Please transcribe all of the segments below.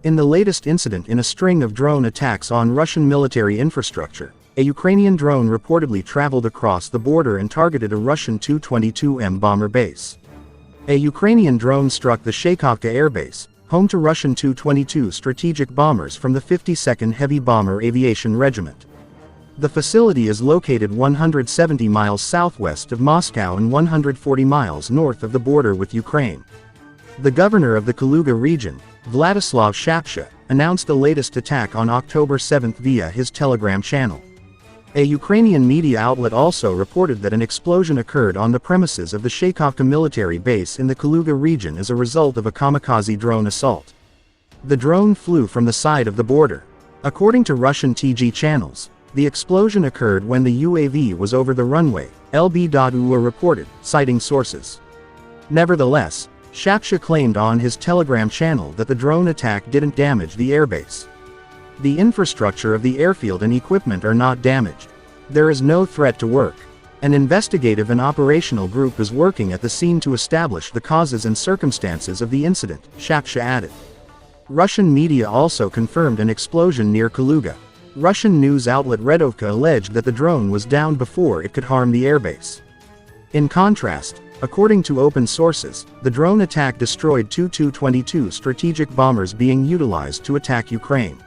In the latest incident in a string of drone attacks on Russian military infrastructure, a Ukrainian drone reportedly traveled across the border and targeted a Russian Tu-22M bomber base. A Ukrainian drone struck the Shaykovka airbase, home to Russian Tu-22 strategic bombers from the 52nd Heavy Bomber Aviation Regiment. The facility is located 170 miles southwest of Moscow and 140 miles north of the border with Ukraine. The governor of the Kaluga region, Vladislav Shapsha, announced the latest attack on October 7 via his Telegram channel. A Ukrainian media outlet also reported that an explosion occurred on the premises of the Shaykovka military base in the Kaluga region as a result of a kamikaze drone assault. The drone flew from the side of the border. According to Russian TV channels, the explosion occurred when the UAV was over the runway, LB.UA reported, citing sources. Nevertheless, Shapsha claimed on his Telegram channel that the drone attack didn't damage the airbase. The infrastructure of the airfield and equipment are not damaged. There is no threat to work. An investigative and operational group is working at the scene to establish the causes and circumstances of the incident, Shapsha added. Russian media also confirmed an explosion near Kaluga. Russian news outlet Redovka alleged that the drone was down before it could harm the airbase. In contrast, according to open sources, the drone attack destroyed two Tu-22 strategic bombers being utilized to attack Ukraine.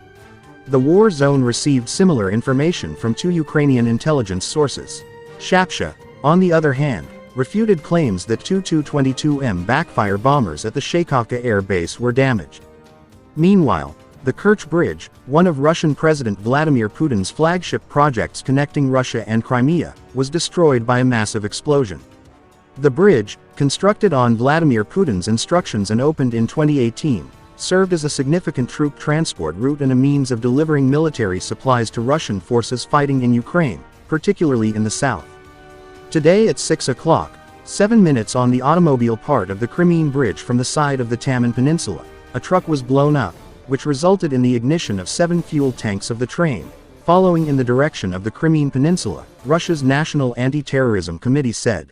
The war zone received similar information from two Ukrainian intelligence sources. Shapsha, on the other hand, refuted claims that two Tu-22M backfire bombers at the Shaykovka air base were damaged. Meanwhile, the Kerch Bridge, one of Russian President Vladimir Putin's flagship projects connecting Russia and Crimea, was destroyed by a massive explosion. The bridge, constructed on Vladimir Putin's instructions and opened in 2018, served as a significant troop transport route and a means of delivering military supplies to Russian forces fighting in Ukraine, particularly in the south. Today at 6 o'clock, 7 minutes on the automobile part of the Crimean Bridge from the side of the Taman Peninsula, a truck was blown up, which resulted in the ignition of 7 fuel tanks of the train, following in the direction of the Crimean Peninsula, Russia's National Anti-Terrorism Committee said.